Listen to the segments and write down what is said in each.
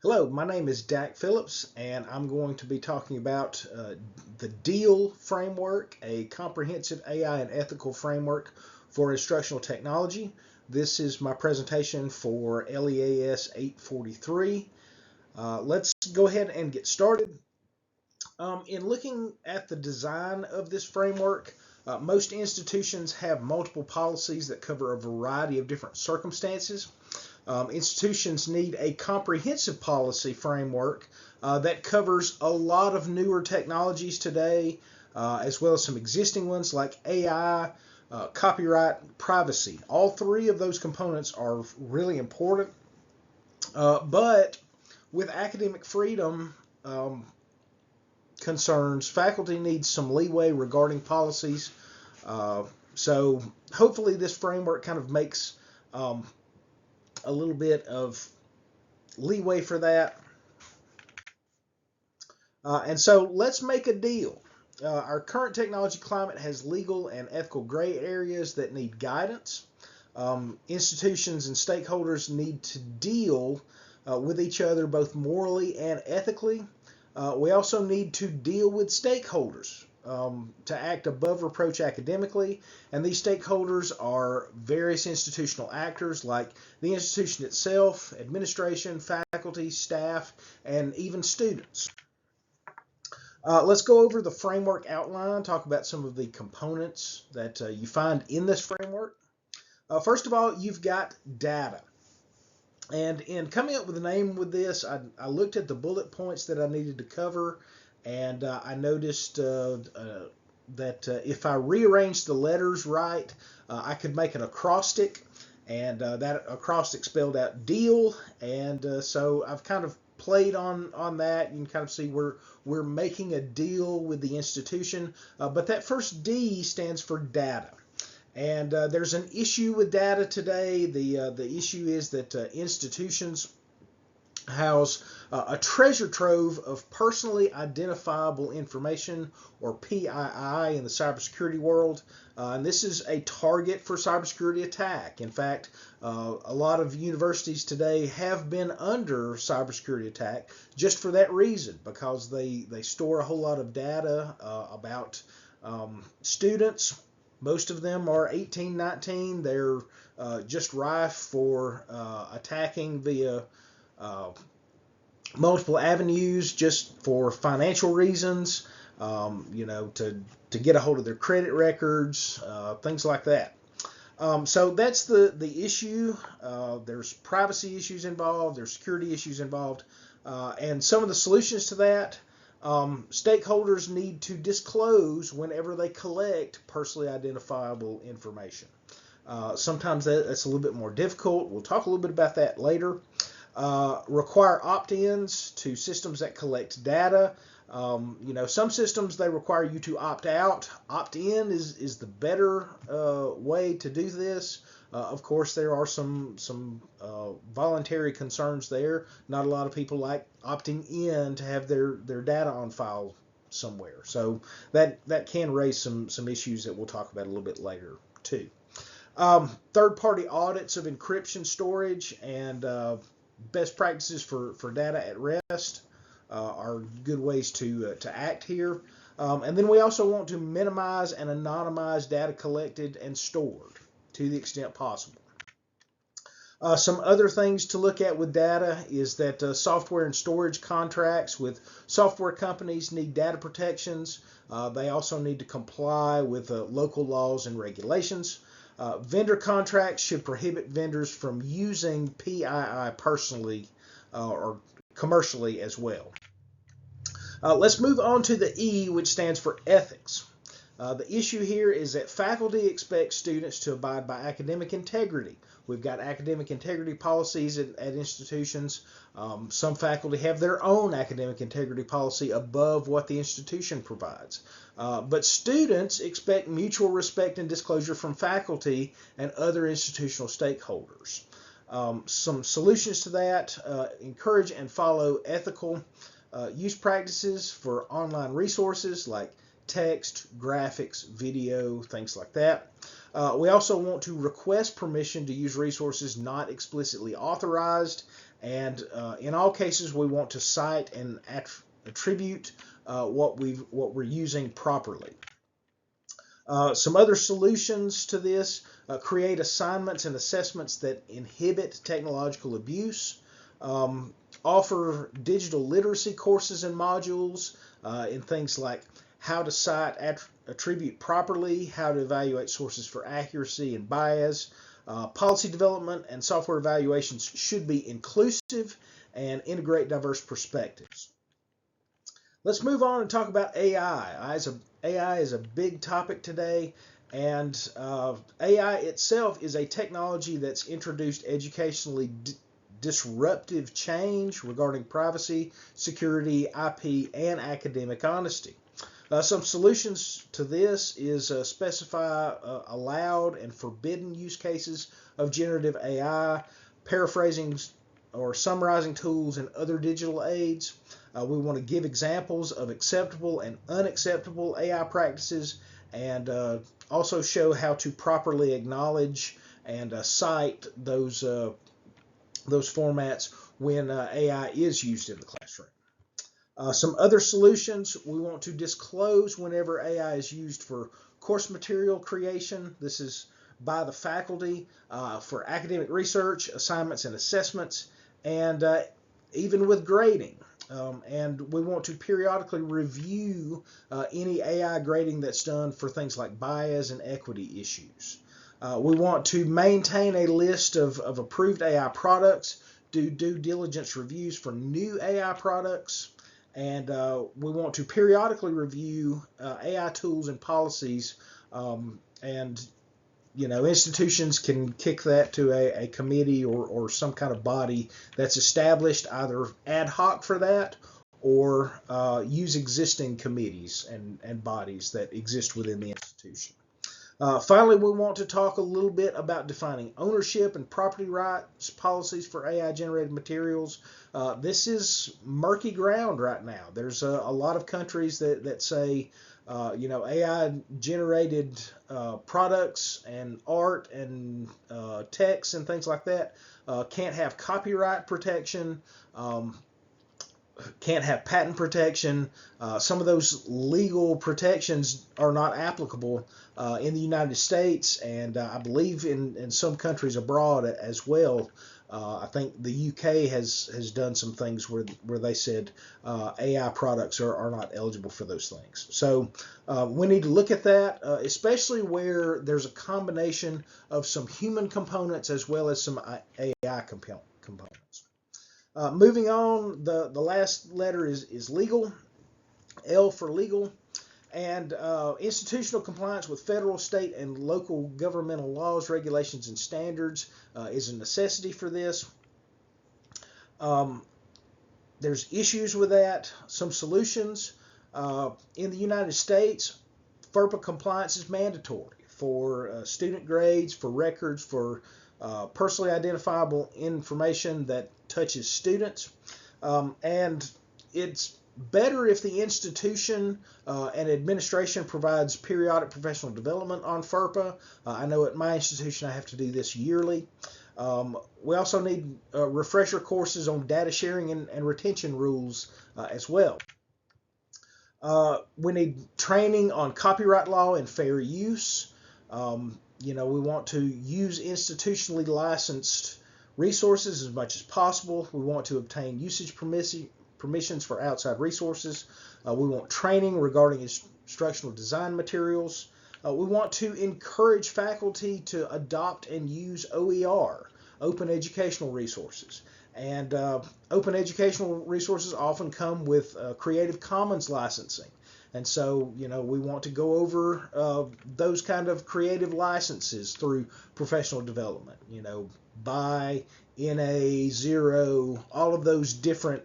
Hello, my name is Dack Phillips, and I'm going to be talking about the DEAL framework, a comprehensive AI and ethical framework for instructional technology. This is my presentation for LEAS 843. Let's go ahead and get started. In looking at the design of this framework, most institutions have multiple policies that cover a variety of different circumstances. Institutions need a comprehensive policy framework that covers a lot of newer technologies today, as well as some existing ones like AI, copyright, privacy. All three of those components are really important, but with academic freedom concerns, faculty needs some leeway regarding policies. So hopefully this framework kind of makes a little bit of leeway for that. And so let's make a deal. Our current technology climate has legal and ethical gray areas that need guidance. Institutions and stakeholders need to deal with each other both morally and ethically. We also need to deal with stakeholders to act above reproach academically, and these stakeholders are various institutional actors like the institution itself, administration, faculty, staff, and even students. Let's go over the framework outline, talk about some of the components that you find in this framework. First of all, you've got data. And in coming up with a name with this, I looked at the bullet points that I needed to cover, and I noticed that if I rearranged the letters right, I could make an acrostic, and that acrostic spelled out deal, and so I've kind of played on that. You can kind of see we're making a deal with the institution, but that first D stands for data. And there's an issue with data today. The issue is that institutions house a treasure trove of personally identifiable information, or PII, in the cybersecurity world. And this is a target for cybersecurity attack. In fact, a lot of universities today have been under cybersecurity attack just for that reason, because they store a whole lot of data about students. Most of them are 18, 19. They're just rife for attacking via multiple avenues, just for financial reasons, to get a hold of their credit records, things like that. So that's the issue. There's privacy issues involved, there's security issues involved, and some of the solutions to that. Stakeholders need to disclose whenever they collect personally identifiable information. Sometimes that's a little bit more difficult. We'll talk a little bit about that later. Require opt-ins to systems that collect data. Some systems, they require you to opt out. Opt-in is the better way to do this. Of course, there are some voluntary concerns there. Not a lot of people like opting in to have their data on file somewhere. So that can raise some issues that we'll talk about a little bit later too. Third-party audits of encryption, storage, and best practices for data at rest are good ways to act here. And then we also want to minimize and anonymize data collected and stored to the extent possible. Some other things to look at with data is that software and storage contracts with software companies need data protections. They also need to comply with local laws and regulations. Vendor contracts should prohibit vendors from using PII personally or commercially as well. Let's move on to the E, which stands for ethics. The issue here is that faculty expect students to abide by academic integrity. We've got academic integrity policies at institutions. Some faculty have their own academic integrity policy above what the institution provides. But students expect mutual respect and disclosure from faculty and other institutional stakeholders. Some solutions to that: encourage and follow ethical use practices for online resources like text, graphics, video, things like that. We also want to request permission to use resources not explicitly authorized, and in all cases we want to cite and attribute what we're using properly. Some other solutions to this: create assignments and assessments that inhibit technological abuse, offer digital literacy courses and modules in things like how to cite, attribute properly, how to evaluate sources for accuracy and bias. Policy development and software evaluations should be inclusive and integrate diverse perspectives. Let's move on and talk about AI. AI is a big topic today, and AI itself is a technology that's introduced educationally disruptive change regarding privacy, security, IP, and academic honesty. Some solutions to this is specify allowed and forbidden use cases of generative AI, paraphrasing or summarizing tools, and other digital aids. We want to give examples of acceptable and unacceptable AI practices, and also show how to properly acknowledge and cite those formats when AI is used in the classroom. Some other solutions: we want to disclose whenever AI is used for course material creation. This is by the faculty for academic research, assignments and assessments, and even with grading. And we want to periodically review any AI grading that's done for things like bias and equity issues. We want to maintain a list of approved AI products, do due diligence reviews for new AI products, and we want to periodically review AI tools and policies, and institutions can kick that to a committee or some kind of body that's established either ad hoc for that, or use existing committees and bodies that exist within the institution. Finally, we want to talk a little bit about defining ownership and property rights policies for AI-generated materials. This is murky ground right now. There's a lot of countries that say, AI-generated products and art and text and things like that can't have copyright protection, can't have patent protection. Some of those legal protections are not applicable in the United States, and I believe in some countries abroad as well. I think the UK has done some things where they said AI products are not eligible for those things. So we need to look at that, especially where there's a combination of some human components as well as some AI components. Moving on, the last letter is legal, L for legal, and institutional compliance with federal, state, and local governmental laws, regulations, and standards is a necessity for this. There's issues with that. Some solutions: in the United States, FERPA compliance is mandatory for student grades, for records, for personally identifiable information that touches students, and it's better if the institution and administration provides periodic professional development on FERPA. I know at my institution I have to do this yearly. We also need refresher courses on data sharing and retention rules as well. We need training on copyright law and fair use. We want to use institutionally licensed resources as much as possible. We want to obtain usage permissions for outside resources. We want training regarding instructional design materials. We want to encourage faculty to adopt and use OER, open educational resources. And open educational resources often come with Creative Commons licensing. And so, we want to go over those kind of creative licenses through professional development, BY, NA, 0, all of those different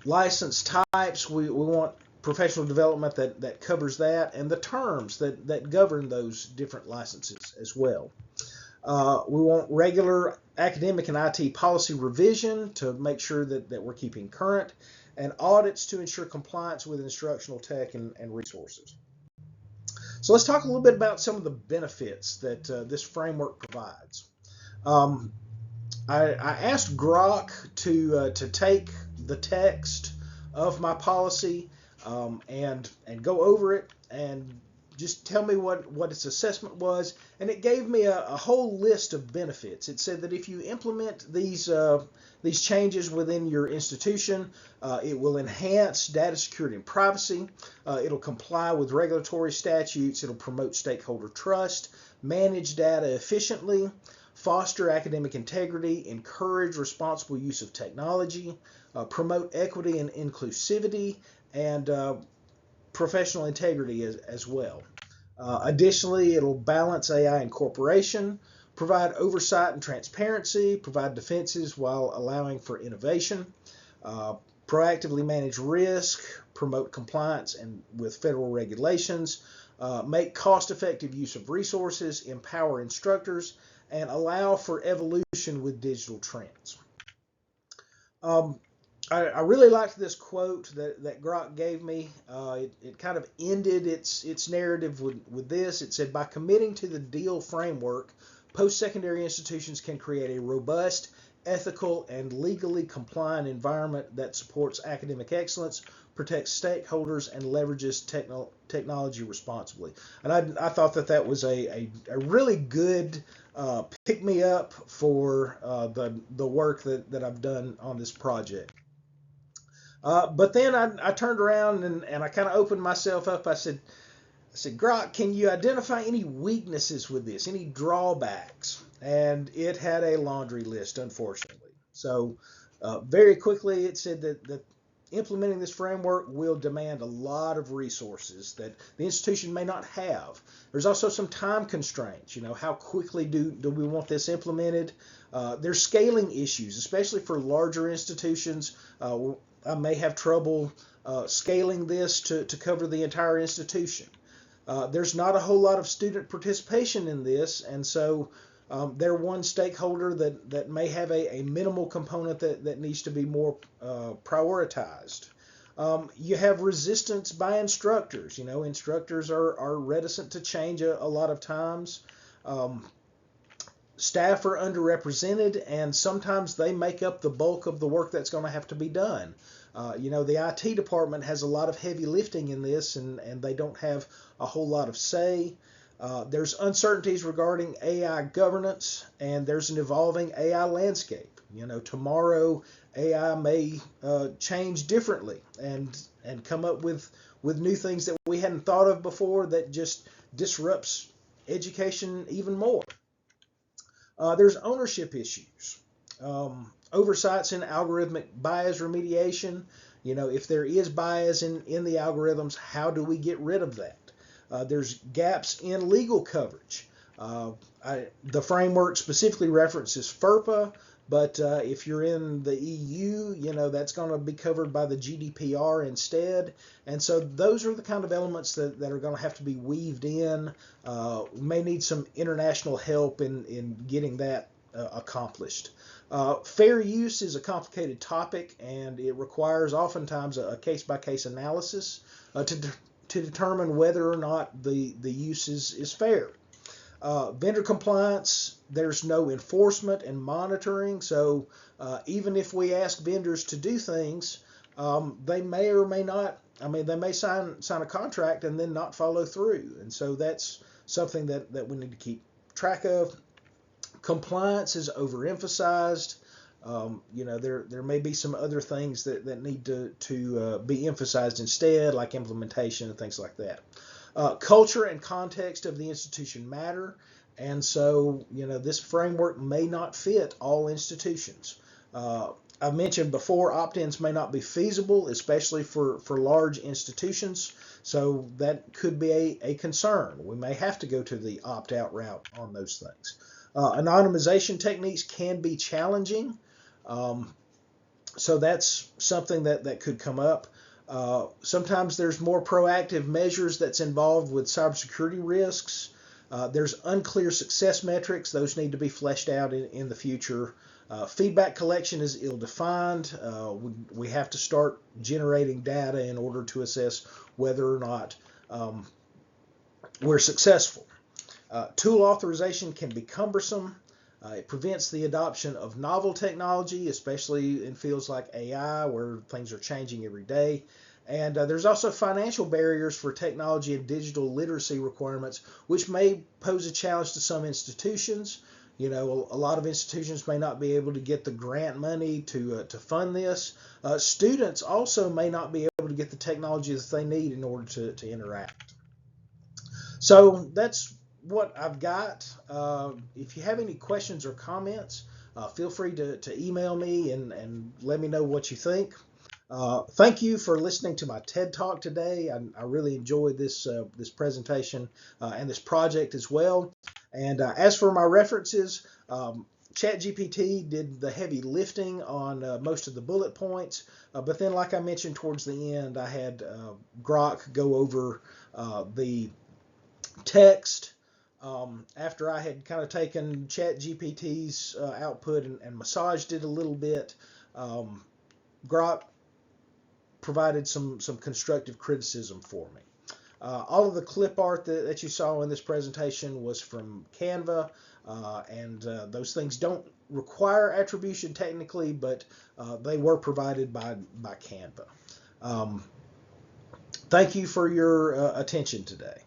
license types. We want professional development that covers that, and the terms that govern those different licenses as well. We want regular academic and IT policy revision to make sure that we're keeping current, and audits to ensure compliance with instructional tech and resources. So let's talk a little bit about some of the benefits that this framework provides. Um, I asked Grok to take the text of my policy and go over it and just tell me what its assessment was, and it gave me a whole list of benefits. It said that if you implement these changes within your institution, it will enhance data security and privacy. It'll comply with regulatory statutes. It'll promote stakeholder trust, manage data efficiently, foster academic integrity, encourage responsible use of technology, promote equity and inclusivity, and professional integrity as well. Additionally, it'll balance AI incorporation, provide oversight and transparency, provide defenses while allowing for innovation, proactively manage risk, promote compliance and with federal regulations, make cost-effective use of resources, empower instructors, and allow for evolution with digital trends. I really liked this quote that Grok gave me. It kind of ended its narrative with this. It said, by committing to the DEAL framework, post-secondary institutions can create a robust, ethical, and legally compliant environment that supports academic excellence, protects stakeholders, and leverages technology responsibly. And I thought that was a really good pick-me-up for the work that I've done on this project. But then I turned around and I kind of opened myself up. I said, Grok, can you identify any weaknesses with this, any drawbacks? And it had a laundry list, unfortunately. So very quickly it said that implementing this framework will demand a lot of resources that the institution may not have. There's also some time constraints. How quickly do we want this implemented? There's scaling issues, especially for larger institutions. I may have trouble scaling this to cover the entire institution. There's not a whole lot of student participation in this, and so they're one stakeholder that may have a minimal component that needs to be more prioritized. You have resistance by instructors. Instructors are reticent to change a lot of times. Staff are underrepresented, and sometimes they make up the bulk of the work that's going to have to be done. The IT department has a lot of heavy lifting in this, and they don't have a whole lot of say. There's uncertainties regarding AI governance, and there's an evolving AI landscape. Tomorrow AI may change differently and come up with new things that we hadn't thought of before that just disrupts education even more. There's ownership issues. Oversights in algorithmic bias remediation. If there is bias in the algorithms, how do we get rid of that? There's gaps in legal coverage. The framework specifically references FERPA, but if you're in the EU, that's going to be covered by the GDPR instead. And so those are the kind of elements that are going to have to be weaved in. We may need some international help in getting that accomplished. Fair use is a complicated topic, and it requires oftentimes a case-by-case analysis to determine whether or not the use is fair. Vendor compliance, there's no enforcement and monitoring, so even if we ask vendors to do things, they may or may not, they may sign a contract and then not follow through, and so that's something that we need to keep track of. Compliance is overemphasized. There may be some other things that need to be emphasized instead, like implementation and things like that. Culture and context of the institution matter, and so this framework may not fit all institutions. I mentioned before, opt-ins may not be feasible, especially for large institutions, so that could be a concern. We may have to go to the opt-out route on those things. Anonymization techniques can be challenging, so that's something that could come up. Sometimes there's more proactive measures that's involved with cybersecurity risks. There's unclear success metrics. Those need to be fleshed out in the future. Feedback collection is ill-defined. We have to start generating data in order to assess whether or not we're successful. Tool authorization can be cumbersome. It prevents the adoption of novel technology, especially in fields like AI, where things are changing every day. And there's also financial barriers for technology and digital literacy requirements, which may pose a challenge to some institutions. You know, a lot of institutions may not be able to get the grant money to fund this. Students also may not be able to get the technology that they need in order to interact. So that's what I've got. If you have any questions or comments, feel free to email me and let me know what you think. Thank you for listening to my TED Talk today. I really enjoyed this presentation and this project as well. And as for my references, ChatGPT did the heavy lifting on most of the bullet points, but then, like I mentioned towards the end, I had Grok go over the text. After I had kind of taken ChatGPT's output and massaged it a little bit, Grok provided some constructive criticism for me. All of the clip art that you saw in this presentation was from Canva, and those things don't require attribution technically, but they were provided by Canva. Thank you for your attention today.